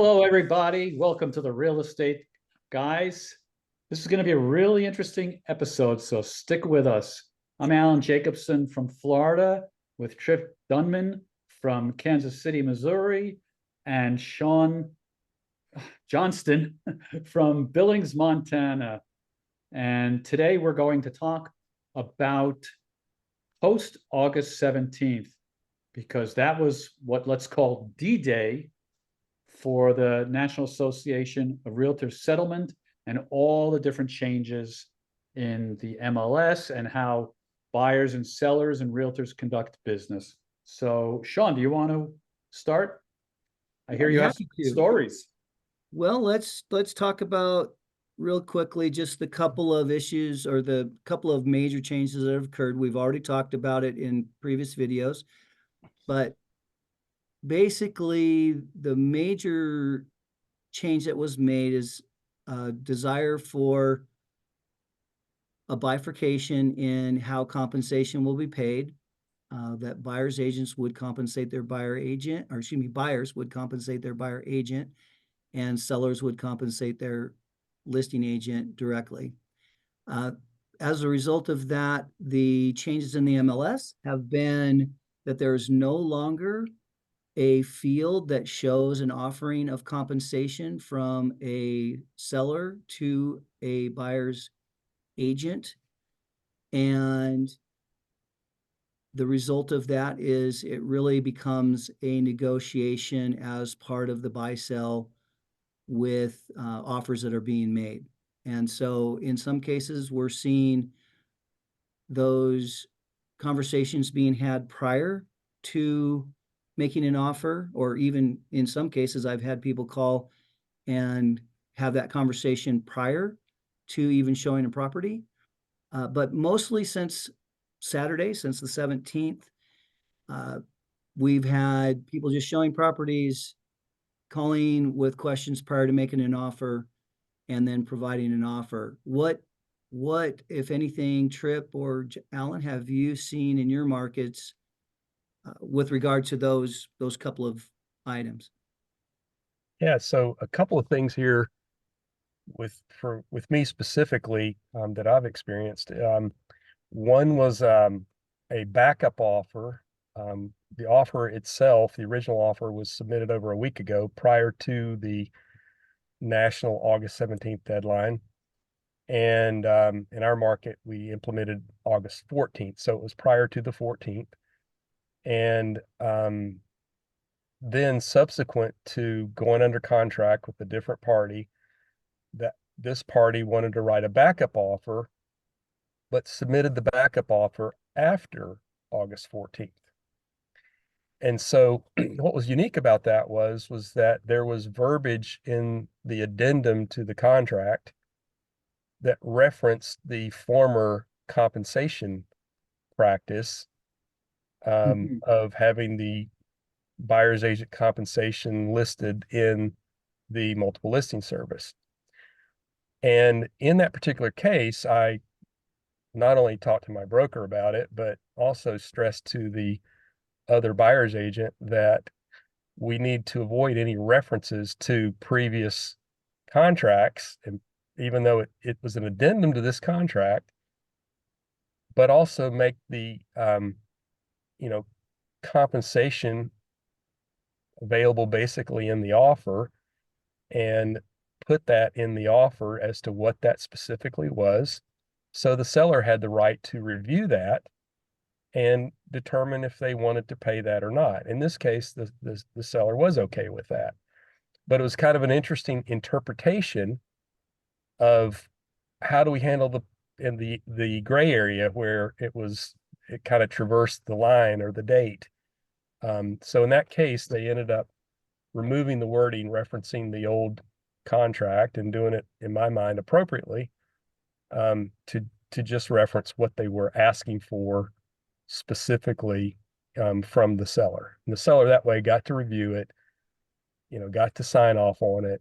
Hello, everybody. Welcome to the Real Estate Guys. This is going to be a really interesting episode, so stick with us. I'm Alan Jacobson from Florida with Trip Dunman from Kansas City, Missouri, and Sean Johnston from Billings, Montana. And today we're going to talk about post August 17th, because that was what let's call D-Day for the National Association of Realtors settlement and all the different changes in the MLS and how buyers and sellers and realtors conduct business. So, Sean, do you want to start? I hear I'm you have some happy to. stories. Well, let's talk about real quickly just the couple of issues or the couple of major changes that have occurred. We've already talked about it in previous videos, but basically the major change that was made is a desire for a bifurcation in how compensation will be paid. That buyer's agents would compensate their buyer agent, or excuse me, buyers would compensate their buyer agent, and sellers would compensate their listing agent directly. Uh, as a result of that, the changes in the MLS have been that there is no longer a field that shows an offering of compensation from a seller to a buyer's agent. And the result of that is it really becomes a negotiation as part of the buy sell with offers that are being made. And so in some cases, we're seeing those conversations being had prior to making an offer, or even in some cases, I've had people call and have that conversation prior to even showing a property. But mostly since Saturday, since the 17th, uh, we've had people just showing properties, calling with questions prior to making an offer, and then providing an offer. What, if anything, Trip or Alan, have you seen in your markets with regard to those couple of items? Yeah, so a couple of things here with me specifically that I've experienced. One was a backup offer. The offer itself, the original offer, was submitted over a week ago prior to the national August 17th deadline. And in our market, we implemented August 14th. So it was prior to the 14th. And then subsequent to going under contract with a different party, that this party wanted to write a backup offer, but submitted the backup offer after August 14th. And so what was unique about that was that there was verbiage in the addendum to the contract that referenced the former compensation practice of having the buyer's agent compensation listed in the multiple listing service. And in that particular case, I not only talked to my broker about it, but also stressed to the other buyer's agent that we need to avoid any references to previous contracts, and even though it was an addendum to this contract, but also make the you know compensation available basically in the offer, and put that in the offer as to what that specifically was. So the seller had the right to review that and determine if they wanted to pay that or not. In this case, the seller was okay with that. But it was kind of an interesting interpretation of how do we handle the gray area where it kind of traversed the line or the date. So in that case, they ended up removing the wording referencing the old contract and doing it, in my mind, appropriately, to just reference what they were asking for specifically from the seller. And the seller that way got to review it, got to sign off on it.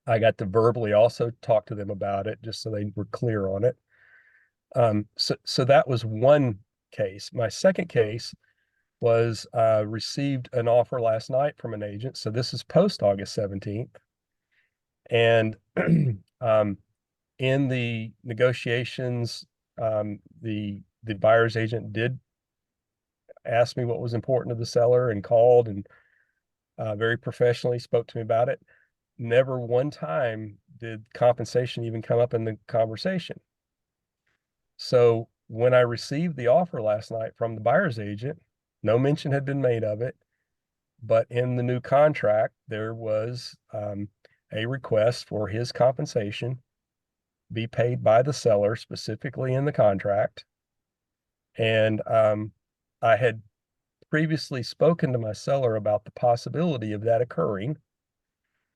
I got to verbally also talk to them about it just so they were clear on it. So that was one case. My second case, was received an offer last night from an agent. So this is post August 17th. And in the negotiations, the buyer's agent did ask me what was important to the seller and called and very professionally spoke to me about it. Never one time did compensation even come up in the conversation. So when I received the offer last night from the buyer's agent, no mention had been made of it, but in the new contract, there was a request for his compensation be paid by the seller specifically in the contract. And I had previously spoken to my seller about the possibility of that occurring.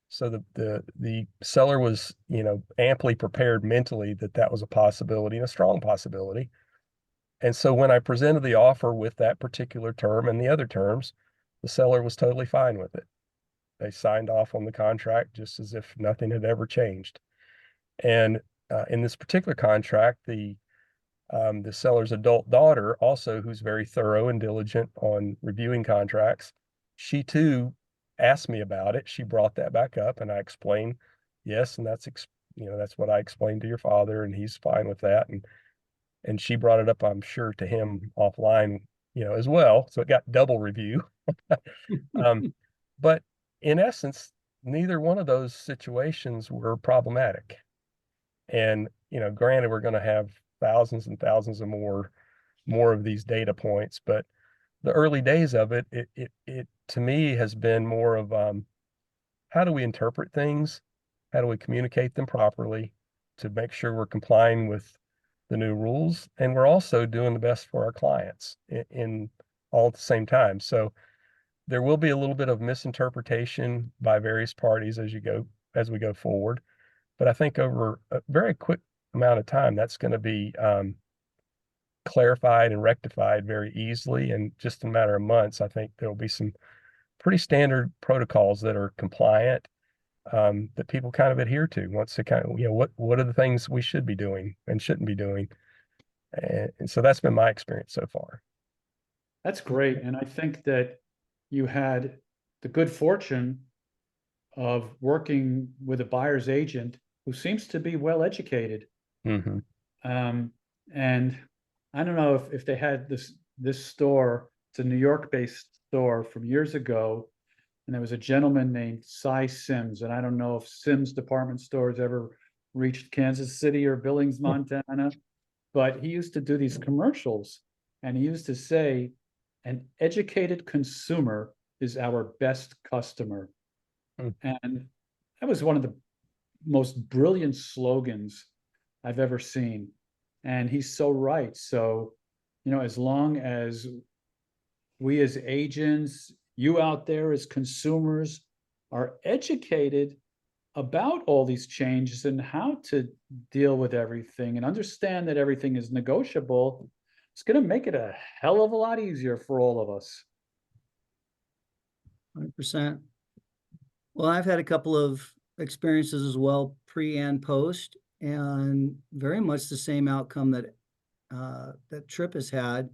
So the seller was, amply prepared mentally that that was a possibility and a strong possibility. And so when I presented the offer with that particular term and the other terms, the seller was totally fine with it. They signed off on the contract just as if nothing had ever changed. And in this particular contract, the seller's adult daughter, also who's very thorough and diligent on reviewing contracts, she too asked me about it. She brought that back up, and I explained, yes, and that's that's what I explained to your father, and he's fine with that. And she brought it up, I'm sure, to him offline, as well. So it got double review. But in essence, neither one of those situations were problematic. And granted, we're going to have thousands and thousands of more of these data points, but the early days of it to me has been more of how do we interpret things, how do we communicate them properly to make sure we're complying with the new rules, and we're also doing the best for our clients in all at the same time. So there will be a little bit of misinterpretation by various parties as we go forward, but I think over a very quick amount of time, that's going to be clarified and rectified very easily. And just in a matter of months, I think there will be some pretty standard protocols that are compliant, that people kind of adhere to once they kind of, what are the things we should be doing and shouldn't be doing. And so that's been my experience so far. That's great. And I think that you had the good fortune of working with a buyer's agent who seems to be well educated. Mm-hmm. And I don't know if they had this store. It's a New York-based store from years ago, and there was a gentleman named Cy Sims, and I don't know if Sims department stores ever reached Kansas City or Billings, Montana, but he used to do these commercials, and he used to say, "An educated consumer is our best customer." And that was one of the most brilliant slogans I've ever seen. And he's so right. So, as long as we as agents, you out there as consumers, are educated about all these changes and how to deal with everything and understand that everything is negotiable, it's going to make it a hell of a lot easier for all of us. 100%. Well, I've had a couple of experiences as well, pre and post, and very much the same outcome that that Tripp has had.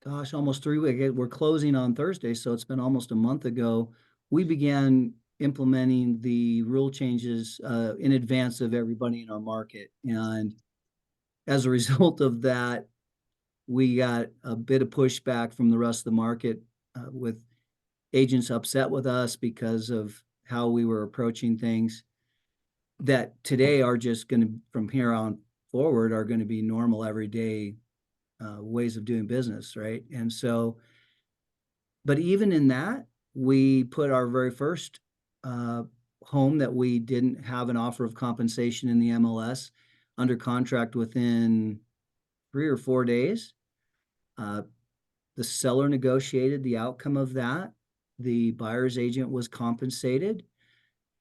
Almost 3 weeks. We're closing on Thursday, so it's been almost a month ago. We began implementing the rule changes in advance of everybody in our market, and as a result of that, we got a bit of pushback from the rest of the market, with agents upset with us because of how we were approaching things that today are just going to, from here on forward, are going to be normal everyday ways of doing business, right? And so, but even in that, we put our very first home that we didn't have an offer of compensation in the MLS under contract within 3 or 4 days. The seller negotiated the outcome of that. The buyer's agent was compensated.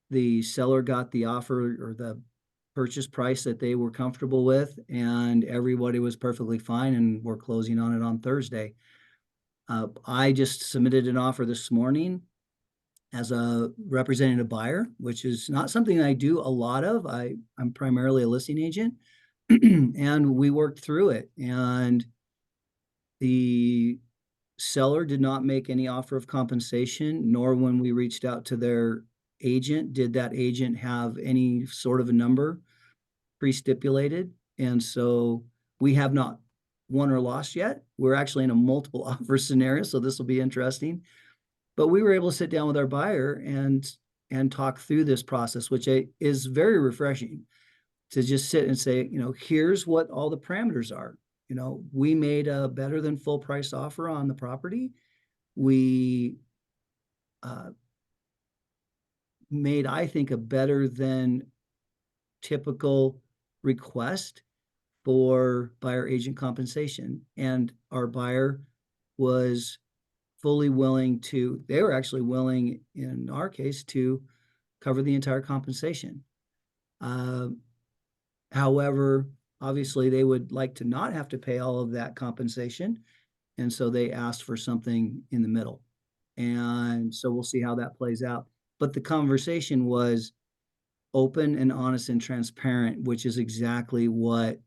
The seller got the offer or the purchase price that they were comfortable with, and everybody was perfectly fine, and we're closing on it on Thursday. I just submitted an offer this morning as a representing a buyer, which is not something I do a lot of. I'm primarily a listing agent, and we worked through it. And The seller did not make any offer of compensation, nor when we reached out to their agent, did that agent have any sort of a number pre-stipulated. And so we have not won or lost yet. We're actually in a multiple offer scenario, so this will be interesting. But we were able to sit down with our buyer and talk through this process, which is very refreshing to just sit and say, here's what all the parameters are. We made a better than full price offer on the property. We made, I think, a better than typical request for buyer agent compensation. And our buyer was fully willing to, they were actually willing, in our case, to cover the entire compensation. However, obviously they would like to not have to pay all of that compensation. And so they asked for something in the middle. And so we'll see how that plays out. But the conversation was open and honest and transparent, which is exactly what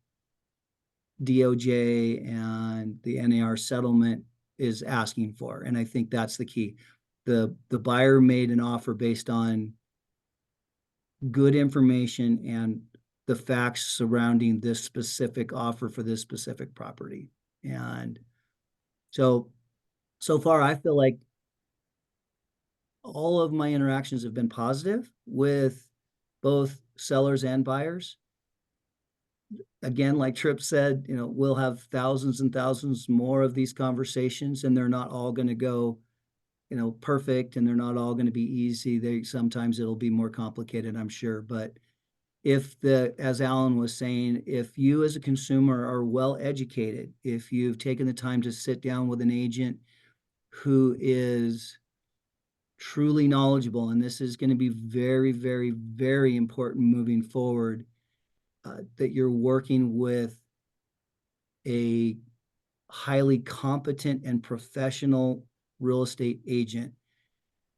DOJ and the NAR settlement is asking for. And I think that's the key. The buyer made an offer based on good information and the facts surrounding this specific offer for this specific property. And so far, I feel like all of my interactions have been positive with both sellers and buyers. Again, like Tripp said, we'll have thousands and thousands more of these conversations, and they're not all going to go, perfect, and they're not all going to be easy. Sometimes it'll be more complicated, I'm sure. But as Alan was saying, if you as a consumer are well educated, if you've taken the time to sit down with an agent who is truly knowledgeable, and this is going to be very, very, very important moving forward, that you're working with a highly competent and professional real estate agent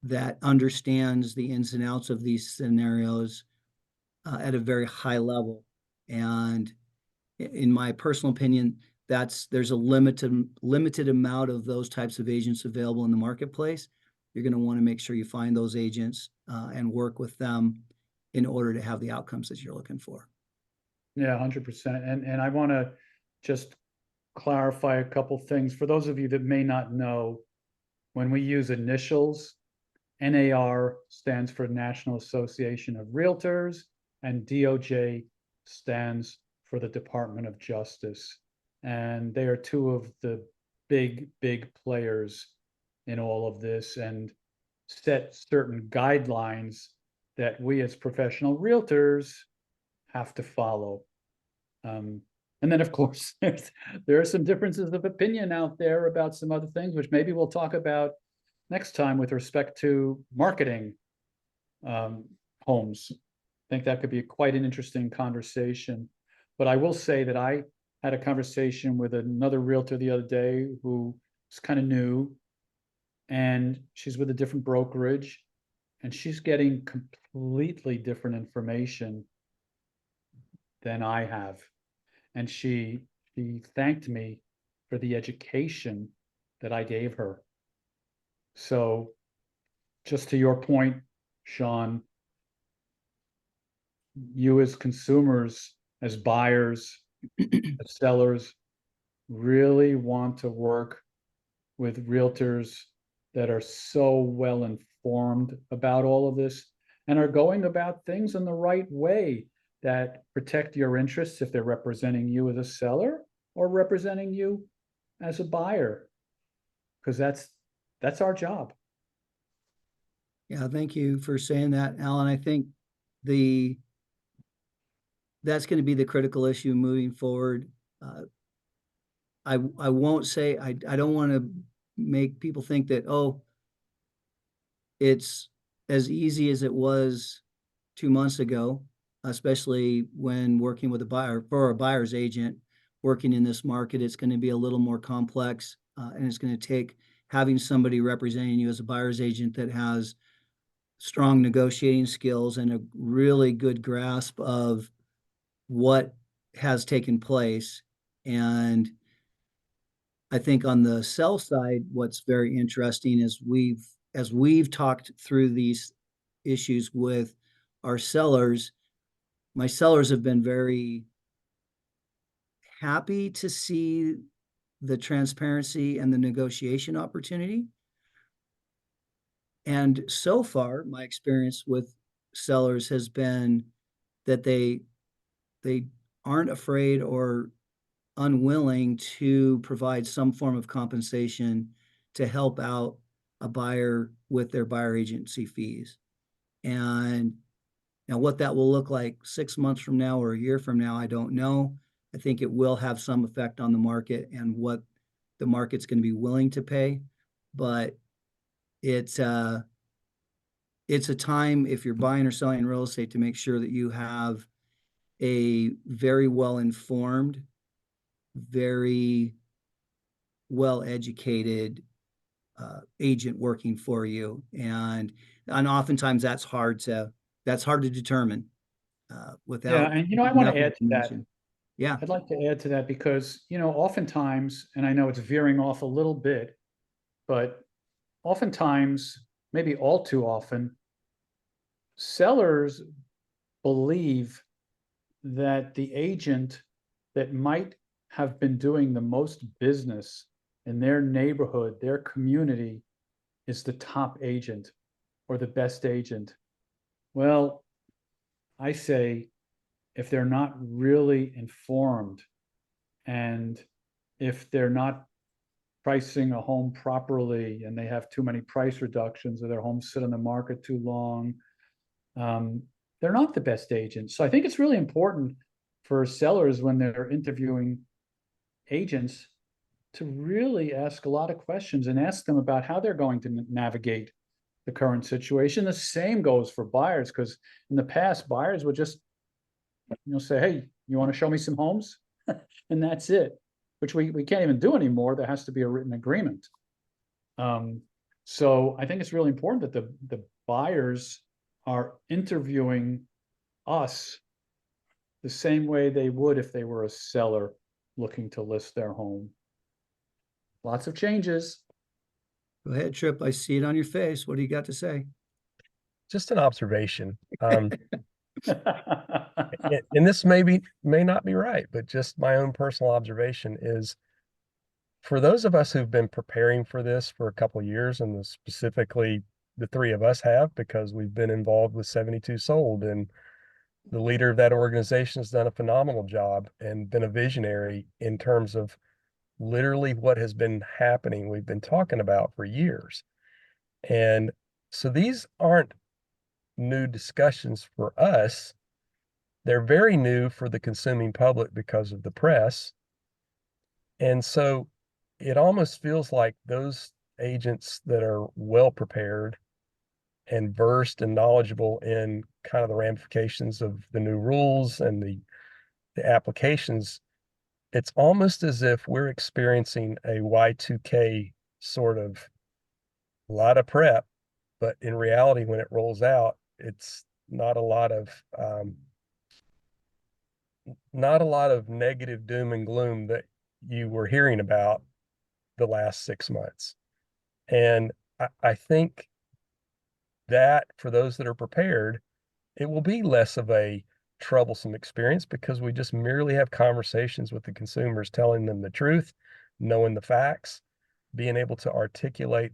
that understands the ins and outs of these scenarios at a very high level. And in my personal opinion, there's a limited amount of those types of agents available in the marketplace. You're going to want to make sure you find those agents and work with them in order to have the outcomes that you're looking for. Yeah, 100%. And I want to just clarify a couple things. For those of you that may not know, when we use initials, NAR stands for National Association of Realtors, and DOJ stands for the Department of Justice. And they are two of the big players in all of this and set certain guidelines that we as professional realtors have to follow. And then, of course, there are some differences of opinion out there about some other things, which maybe we'll talk about next time with respect to marketing homes. I think that could be quite an interesting conversation. But I will say that I had a conversation with another realtor the other day who is kind of new, and she's with a different brokerage, and she's getting completely different information than I have. And she thanked me for the education that I gave her. So just to your point, Sean, you as consumers, as buyers, as sellers, really want to work with realtors that are so well informed about all of this and are going about things in the right way that protect your interests if they're representing you as a seller or representing you as a buyer, because that's our job. Yeah, thank you for saying that, Alan. I think that's going to be the critical issue moving forward. I won't say, I don't want to make people think that, it's as easy as it was 2 months ago, especially when working with a buyer. For a buyer's agent working in this market, it's going to be a little more complex, and it's going to take having somebody representing you as a buyer's agent that has strong negotiating skills and a really good grasp of what has taken place. And I think on the sell side, what's very interesting is as we've talked through these issues with our sellers, my sellers have been very happy to see the transparency and the negotiation opportunity. And so far, my experience with sellers has been that they aren't afraid or unwilling to provide some form of compensation to help out a buyer with their buyer agency fees. And now what that will look like 6 months from now or a year from now, I don't know. I think it will have some effect on the market and what the market's going to be willing to pay. But it's a time, if you're buying or selling real estate, to make sure that you have a very well-informed, very well-educated agent working for you. And oftentimes that's hard to determine Yeah, without and I want enough to add to that. information. Yeah. I'd like to add to that because, oftentimes, and I know it's veering off a little bit, but oftentimes, maybe all too often, sellers believe that the agent that might have been doing the most business in their neighborhood, their community, is the top agent or the best agent. Well, I say if they're not really informed and if they're not pricing a home properly and they have too many price reductions or their homes sit on the market too long, they're not the best agents. So I think it's really important for sellers when they're interviewing agents to really ask a lot of questions and ask them about how they're going to navigate the current situation. The same goes for buyers, because in the past, buyers would just say, hey, you want to show me some homes? And that's it, which we can't even do anymore. There has to be a written agreement. So I think it's really important that the buyers are interviewing us the same way they would if they were a seller looking to list their home. Lots of changes. Go ahead, Trip. I see it on your face. What do you got to say? Just an observation. And this may not be right, but just my own personal observation is, for those of us who've been preparing for this for a couple of years, and specifically the three of us have, because we've been involved with 72 Sold, and the leader of that organization has done a phenomenal job and been a visionary in terms of literally what has been happening, we've been talking about for years. And so these aren't new discussions for us. They're very new for the consuming public because of the press. And so it almost feels like those agents that are well prepared and versed and knowledgeable in kind of the ramifications of the new rules and the applications, it's almost as if we're experiencing a Y2K sort of lot of prep, but in reality, when it rolls out, it's not a lot of negative doom and gloom that you were hearing about the last 6 months. And I think that for those that are prepared, it will be less of a troublesome experience, because we just merely have conversations with the consumers, telling them the truth, knowing the facts, being able to articulate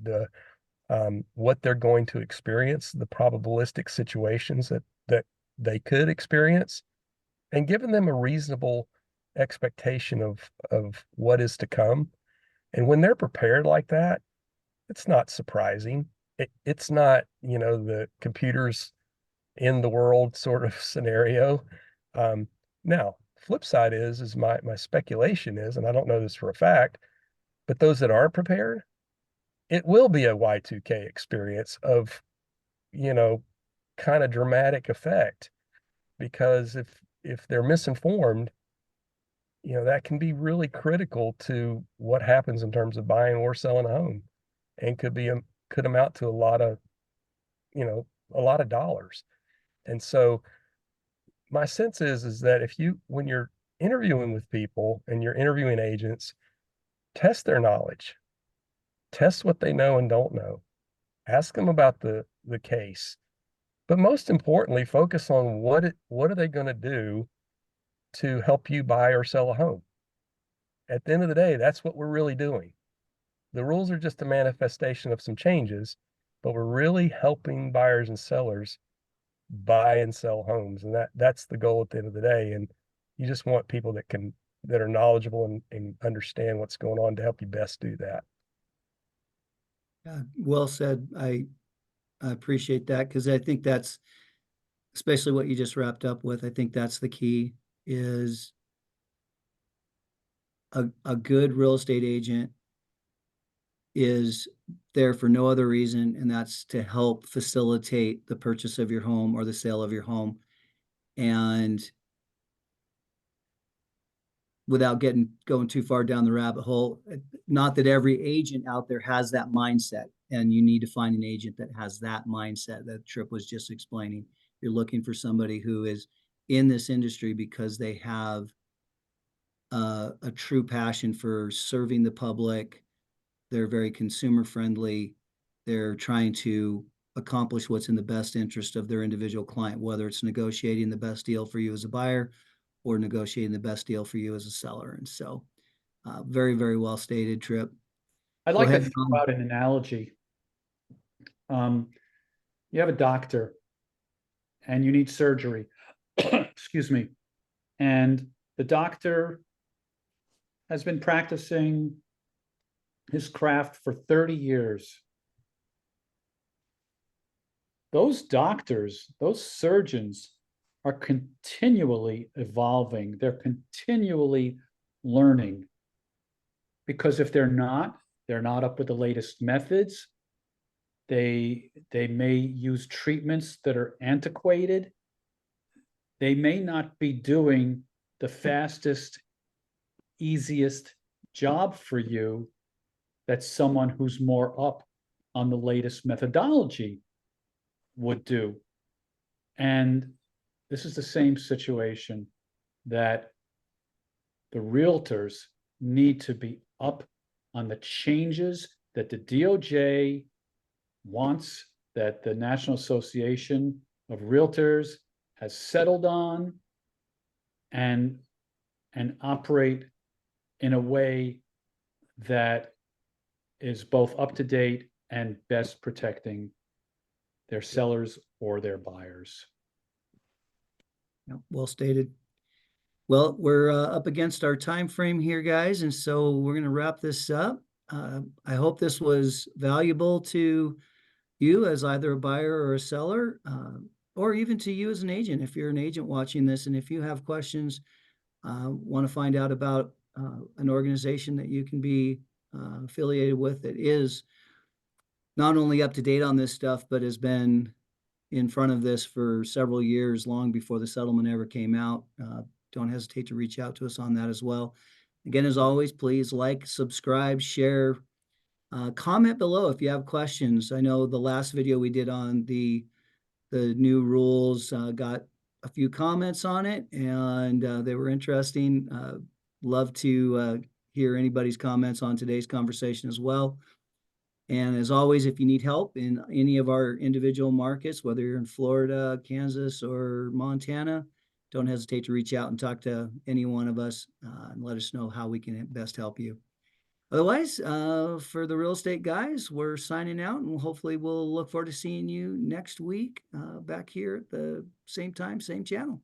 what they're going to experience, the probabilistic situations that they could experience, and giving them a reasonable expectation of what is to come. And when they're prepared like that, it's not surprising. It's not, the computers in the world sort of scenario. Now, flip side is my speculation is, and I don't know this for a fact, but those that aren't prepared, it will be a Y2K experience of, kind of dramatic effect, because if they're misinformed, that can be really critical to what happens in terms of buying or selling a home, and could amount to a lot of dollars. And so my sense is that when you're interviewing with people and you're interviewing agents, test their knowledge, test what they know and don't know, ask them about the case, but most importantly, focus on what are they going to do to help you buy or sell a home. At the end of the day, that's what we're really doing. The rules are just a manifestation of some changes, but we're really helping buyers and sellers buy and sell homes. And that's the goal at the end of the day. And you just want people that are knowledgeable and understand what's going on to help you best do that. Well said. I appreciate that, because I think that's especially what you just wrapped up with. I think that's the key, is a good real estate agent is there for no other reason, and that's to help facilitate the purchase of your home or the sale of your home. And without going too far down the rabbit hole, not that every agent out there has that mindset, and you need to find an agent that has that mindset that Tripp was just explaining. You're looking for somebody who is in this industry because they have a true passion for serving the public. They're very consumer friendly. They're trying to accomplish what's in the best interest of their individual client, whether it's negotiating the best deal for you as a buyer or negotiating the best deal for you as a seller. And so very, very well stated, Tripp. I'd Go like to ahead, throw Tom. out an analogy. You have a doctor and you need surgery. Excuse me. And the doctor has been practicing his craft for 30 years. Those doctors, those surgeons are continually evolving. They're continually learning. Because if they're not up with the latest methods. They may use treatments that are antiquated. They may not be doing the fastest, easiest job for you that someone who's more up on the latest methodology would do. And this is the same situation that the realtors need to be up on the changes that the DOJ wants, that the National Association of Realtors has settled on, and operate in a way that is both up to date and best protecting their sellers or their buyers. Well stated. Well, we're up against our time frame here, guys, and so we're going to wrap this up. I hope this was valuable to you as either a buyer or a seller, or even to you as an agent. If you're an agent watching this, and if you have questions, want to find out about an organization that you can be affiliated with that is not only up to date on this stuff, but has been in front of this for several years, long before the settlement ever came out, don't hesitate to reach out to us on that as well. Again, as always, please like, subscribe, share, comment below if you have questions. I know the last video we did on the new rules got a few comments on it, and they were interesting. Love to hear anybody's comments on today's conversation as well. And as always, if you need help in any of our individual markets, whether you're in Florida, Kansas, or Montana, don't hesitate to reach out and talk to any one of us and let us know how we can best help you. Otherwise, for the real estate guys, we're signing out, and hopefully we'll look forward to seeing you next week back here at the same time, same channel.